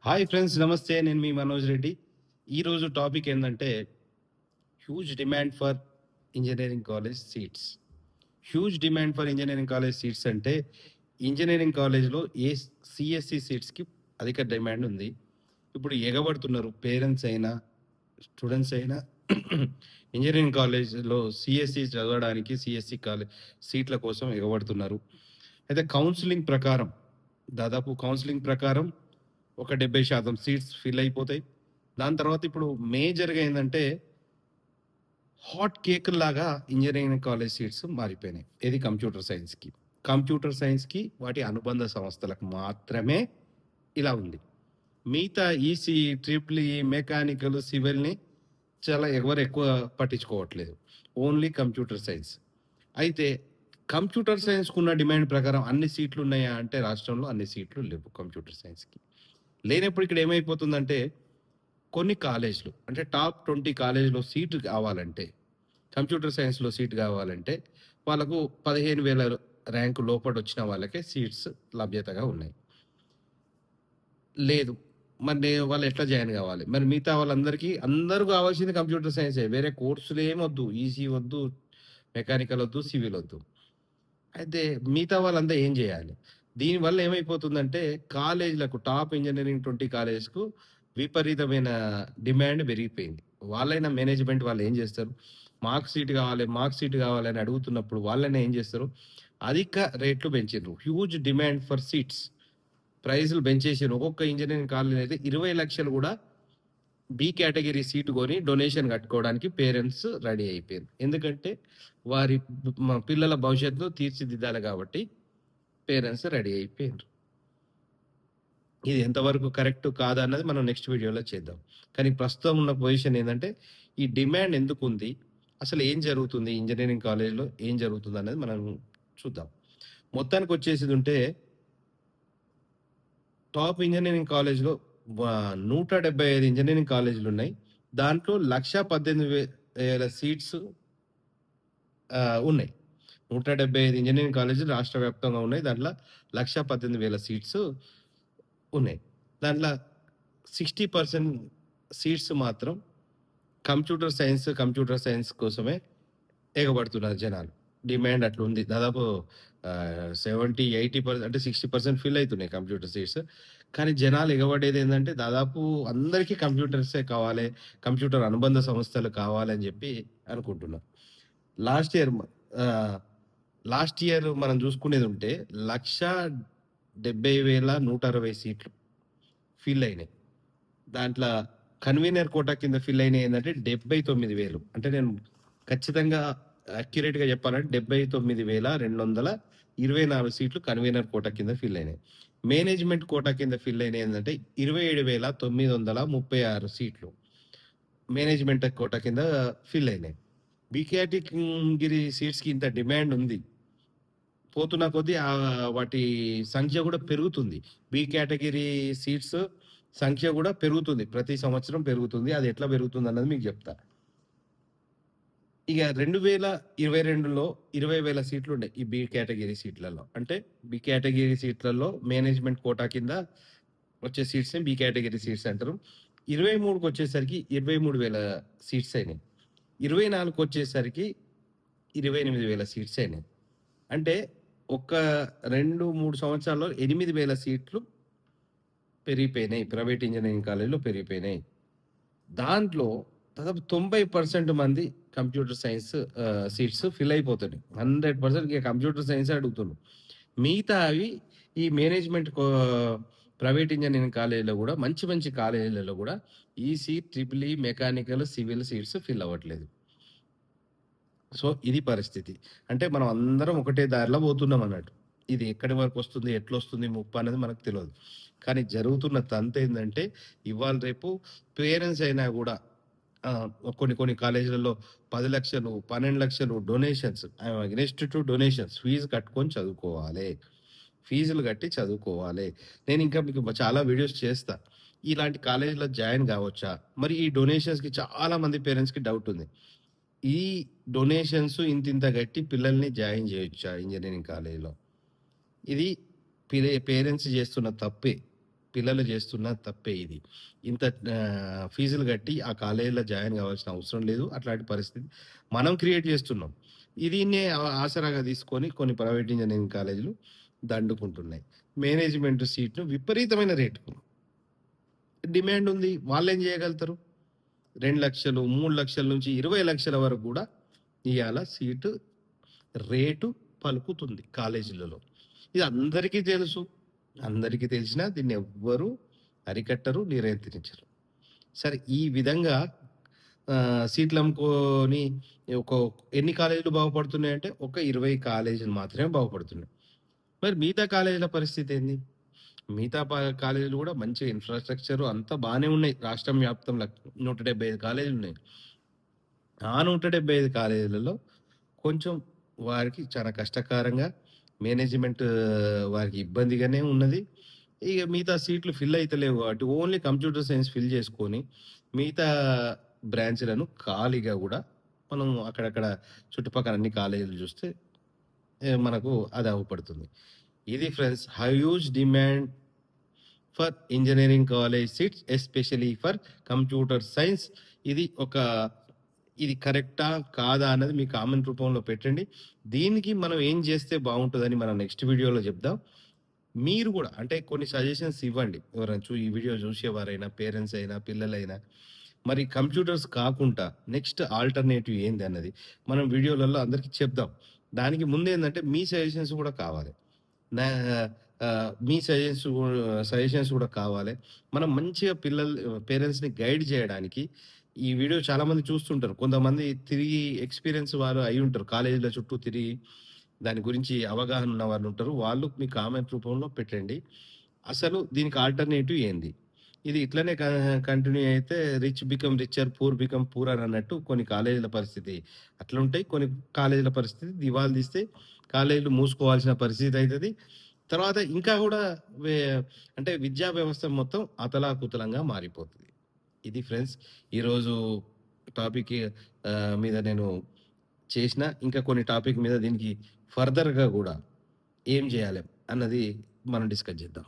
Hi friends, నమస్తే. నేను మీ మనోజ్ రెడ్డి. ఈరోజు టాపిక్ ఏంటంటే huge demand for engineering college seats. Huge demand for engineering college seats అంటే ఇంజినీరింగ్ కాలేజ్‌లో సీఎస్‌సి సీట్స్‌కి అధిక డిమాండ్ ఉంది. ఇప్పుడు ఎగబడుతున్నారు పేరెంట్స్ అయినా, స్టూడెంట్స్ అయినా ఇంజినీరింగ్ కాలేజ్‌లో సీఎస్‌సి చదవడానికి సీఎస్‌సి సీట్ల కోసం ఎగబడుతున్నారు. అయితే కౌన్సెలింగ్ ప్రకారం ఒక 70% సీట్స్ ఫిల్ అయిపోతాయి. దాని తర్వాత ఇప్పుడు మేజర్‌గా ఏందంటే హాట్ కేక్‌లాగా ఇంజినీరింగ్ కాలేజ్ సీట్స్ మారిపోయినాయి. ఏది కంప్యూటర్ సైన్స్‌కి. కంప్యూటర్ సైన్స్‌కి వాటి అనుబంధ సంస్థలకు మాత్రమే ఇలా ఉంది. మిగతా ఈసీఈ, ట్రిపుల్ ఈ, మెకానికల్, సివిల్‌ని ఎవరు ఎక్కువ పట్టించుకోవట్లేదు. Only computer science. అయితే కంప్యూటర్ సైన్స్‌కున్న డిమాండ్ ప్రకారం అన్ని సీట్లు ఉన్నాయా అంటే రాష్ట్రంలో అన్ని సీట్లు లేవు కంప్యూటర్ సైన్స్‌కి. లేనప్పుడు ఇక్కడ ఏమైపోతుందంటే కొన్ని కాలేజ్‌లు అంటే టాప్ 20 కాలేజ్‌లో సీట్ కావాలంటే, కంప్యూటర్ సైన్స్‌లో సీట్ కావాలంటే వాళ్ళకు 15,000 ర్యాంక్ లోపటొచ్చిన వాళ్ళకే సీట్స్ లభ్యతగా ఉన్నాయి. లేదు. వాళ్ళు ఎట్లా జాయిన్ కావాలి? మరి మిగతా వాళ్ళందరికీ అందరూ కావాల్సింది కంప్యూటర్ సైన్సే. వేరే కోర్సులేమొద్దు. ఈసీ వద్దు, మెకానికల్ వద్దు, సివిల్ వద్దు. అయితే మిగతా వాళ్ళంతా ఏం జేయాలి? దీనివల్ల ఏమైపోతుందంటే కాలేజీలకు టాప్ ఇంజినీరింగ్ 20 కాలేజ్‌కు విపరీతమైన డిమాండ్ పెరిగిపోయింది. మేనేజ్‌మెంట్ వాళ్ళేం జేస్తారు? మాకు సీట్ కావాలి అని అడుగుతున్నప్పుడు వాళ్ళైనా ఏం జేస్తారు? అధిక రేట్లు పెంచిండ్రు. Huge demand for seats. ప్రైస్‌లు పెంచేసిండ్రు. ఒక్కొక్క ఇంజినీరింగ్ కాలేజ్ అయితే 20,00,000 గూడా బి కేటగిరీ సీట్ కొని డొనేషన్ కట్టుకోవడానికి పేరెంట్స్ రెడీ అయిపోయారు. ఎందుకంటే వారి పిల్లల భవిష్యత్తును తీర్చిదిద్దాలి కాబట్టి పేరెంట్స్ రెడీ అయిపోయిండ్రు. ఇది ఎంతవరకు కరెక్ట్ కాదా అన్నది మనం నెక్స్ట్ వీడియోలో చేద్దాం. కానీ ప్రస్తుతం ఉన్న పొజిషన్ ఏందంటే ఈ డిమాండ్ ఎందుకుంది? అసలు ఏం జరుగుతుంది? ఇంజినీరింగ్ కాలేజ్‌లో ఏం జరుగుతుందనేది మనం చూద్దాం. మొత్తానికొచ్చేసిదుంటే టాప్ ఇంజినీరింగ్ కాలేజ్‌లో 175 ఇంజినీరింగ్ కాలేజ్‌లున్నాయి. దాంట్లో 1,18,000 సీట్స్ ఉన్నాయి. 175 ఇంజినీరింగ్ కాలేజీలు రాష్ట్ర వ్యాప్తంగా ఉన్నాయి. దాంట్లో 1,18,000 సీట్స్ ఉన్నాయి. దాంట్లో 60% సీట్స్ మాత్రం కంప్యూటర్ సైన్స్ కోసమే ఎగబడుతున్నారు జనాలు. డిమాండ్ అట్లుంది. దాదాపు 70, 80% అంటే 60% ఫిల్ అయితున్నాయి కంప్యూటర్ సీట్స్. కానీ జనాలు ఎగబడేదేందంటే దాదాపు అందరికీ కంప్యూటర్సే కావాలి, కంప్యూటర్ అనుబంధ సంస్థలు కావాలని జెప్పి అనుకుంటున్నారు. లాస్ట్ ఇయర్ ఆహ్, లాస్ట్ ఇయర్ మనం చూసుకునేదుంటే 1,70,160 సీట్లు ఫిల్ అయినాయి. దాంట్ల కన్వీనర్ కోటా కింద ఫిల్ అయినయి ఏందంటే 79,000. అంటే నేను ఖచ్చితంగా అక్యురేట్‌గా చెప్పాలంటే 79,224 సీట్లు కన్వీనర్ కోటా కింద ఫిల్ అయినాయి. మేనేజ్మెంట్ కోటా కింద ఫిల్ అయినయి ఏందంటే 27,936 సీట్లు మేనేజ్మెంట్ కోటా కింద ఫిల్ అయినాయి. బి కేటగిరీ సీట్స్‌కి ఇంత డిమాండ్ ఉంది. పోతున్న కొద్దీ వాటి సంఖ్య గూడా పెరుగుతుంది. బి కేటగిరీ సీట్స్ సంఖ్య గూడా పెరుగుతుంది. ప్రతి సంవత్సరం పెరుగుతుంది. అది ఎట్లా పెరుగుతుందన్నది మీకు జెప్తా. ఇగ 2022లో 20,000 సీట్లుండే ఈ బి కేటగిరీ సీట్లలో. అంటే బి కేటగిరీ సీట్లలో మేనేజ్మెంట్ కోటా కింద వచ్చే సీట్స్‌ని బి కేటగిరీ సీట్స్ అంటారు. 23కొచ్చేసరికి 23,000 సీట్స్ అయినాయి. 24కొచ్చేసరికి 28,000 సీట్స్ అయినాయి. అంటే ఒక 2, 3 సంవత్సరాల్లో 8,000 సీట్లు పెరిగిపోయినాయి. ప్రైవేట్ ఇంజినీరింగ్ కాలేజ్‌లో పెరిగిపోయినాయి. దాంట్లో దాదాపు 90% మంది కంప్యూటర్ సైన్స్ సీట్స్ ఫిల్ అయిపోతున్నాయి. 100% ఇగ కంప్యూటర్ సైన్సే అడుగుతున్నారు. మిగతావి ఈ మేనేజ్మెంట్ ప్రైవేట్ ఇంజినీరింగ్ కాలేజ్‌లో గూడా మంచి మంచి కాలేజీలలో గూడా EC, triple E, mechanical, civil seats fill అవ్వట్లేదు. సో, ఇది పరిస్థితి. అంటే మనం అందరం ఒకటే దారిలో పోతున్నామన్నట్టు. ఇది ఎక్కడి వరకొస్తుంది, ఎట్లొస్తుంది ముప్పనేది మనకు తెలవదు. కానీ జరుగుతున్న తంతేందంటే, ఇవాళ రేపు పేరెంట్స్ అయినా గూడా కొన్ని కొన్ని కాలేజీలలో 10,00,000, 12,00,000 donations against to donations fees కట్టుకొని చదువుకోవాలే. ఫీజులు కట్టి చదువుకోవాలే. నేనింకా మీకు చాలా వీడియోస్ చేస్తా. ఇలాంటి కాలేజీలో జాయిన్ గావచ్చా? మరి ఈ డొనేషన్స్‌కి చాలా మంది పేరెంట్స్‌కి డౌటుంది. ఈ డొనేషన్స్ ఇంతింత గట్టి పిల్లల్ని జాయిన్ జేయొచ్చా ఇంజినీరింగ్ కాలేజ్‌లో? ఇది పేరెంట్స్ జేస్తున్న తప్పే. పిల్లలు చేస్తున్న తప్పే ఇది. ఇంత ఫీజులు కట్టి ఆ కాలేజీలో జాయిన్ కావాల్సిన అవసరం లేదు. అట్లాంటి పరిస్థితి మనం క్రియేట్ చేస్తున్నాం. దీన్నే ఆసరాగా తీసుకొని కొన్ని ప్రైవేట్ ఇంజినీరింగ్ కాలేజీలు దండుకుంటున్నాయి. మేనేజ్మెంట్ సీట్‌ను విపరీతమైన రేటుకు డిమాండ్ ఉంది. వాళ్ళేం చేయగలుగుతారు? 2,00,000, 3,00,000 నుంచి 20,00,000 వరకు గూడా ఇయాల సీటు రేటు పలుకుతుంది కాలేజీలలో. ఇది అందరికీ తెలుసు. అందరికీ తెలిసినా దీన్నెవ్వరు అరికట్టరు, నియంత్రించరు. సరే ఈ విధంగా సీట్లమ్ముకొని ఒక ఎన్ని కాలేజీలు బాగుపడుతున్నాయంటే, ఒక 20 కాలేజీలు మాత్రమే బాగుపడుతున్నాయి. మరి మిగతా కాలేజీల పరిస్థితేంది? మిగతా కాలేజీలు గూడా మంచి ఇన్‌ఫ్రాస్ట్రక్చరు అంతా బానే ఉన్నాయి. రాష్ట్రం వ్యాప్తంలో 175 కాలేజీలున్నాయి. ఆ 175 కాలేజీలలో కొంచెం వారికి చాలా కష్టకరంగా మేనేజ్‌మెంట్ వారికి ఇబ్బందిగానే ఉన్నది. ఇగ మిగతా సీట్లు ఫిల్ అయితలేవు కాబట్టి ఓన్లీ కంప్యూటర్ సైన్స్ ఫిల్ చేసుకొని, మిగతా బ్రాంచ్‌లను ఖాళీగా గూడా మనం అక్కడక్కడ చుట్టుపక్కల అన్ని కాలేజీలు చూస్తే మనకు అది అవుపడుతుంది. ఇది friends huge demand for engineering college seats especially for computer science. ఇది ఒక ఇది కరెక్టా? కాదా? అన్నది మీ కామెంట్ రూపంలో పెట్టండి. దీనికి మనం ఏం చేస్తే బావుంటదని మనం నెక్స్ట్ వీడియోలో చెప్దాం. మీరు గూడా అంటే కొన్ని సజెషన్స్ ఇవ్వండి. ఎవరైనా ఈ వీడియో చూసేవారైనా, పేరెంట్స్ అయినా, పిల్లలైనా. మరి కంప్యూటర్స్ కాకుండా నెక్స్ట్ ఆల్టర్‌నేటివ్ ఏంది అన్నది మనం వీడియోలలో అందరికి చెప్దాం. దానికి ముందేందంటే మీ సజెషన్స్ గూడా కావాలి. నా మీ సజెషన్స్ గూడా కావాలి. మనం మంచిగా పేరెంట్స్‌ని గైడ్ చేయడానికి ఈ వీడియో చాలామంది చూస్తుంటారు. కొంతమంది తిరిగి ఎక్స్‌పీరియన్స్ వారు అయ్యుంటారు. కాలేజీల చుట్టూ తిరిగి దాని గురించి అవగాహన ఉన్న వాళ్ళుంటారు. వాళ్ళు మీ కామెంట్ రూపంలో పెట్టండి. అసలు దీనికి ఆల్టర్‌నేటివ్ ఏంది? ఇది ఇట్లనే కంటిన్యూ అయితే rich become richer, poor become poorer అన్నట్టు కొన్ని కాలేజీల పరిస్థితి అట్లుంటాయి. కొన్ని కాలేజీల పరిస్థితి దివాలా తీస్తే కాలేజీలు మూసుకోవాల్సిన పరిస్థితి అయితది. తర్వాత ఇంకా గూడా వే అంటే విద్యా వ్యవస్థ మొత్తం అతలాకుతలంగా మారిపోతది. ఇది ఫ్రెండ్స్ ఈరోజు టాపిక్ మీద నేను చేసిన ఇంకా కొన్ని టాపిక్ మీద దీనికి ఫర్దర్‌గా గూడా ఏం జేయాలి అన్నది మనం డిస్కస్ జేద్దాం.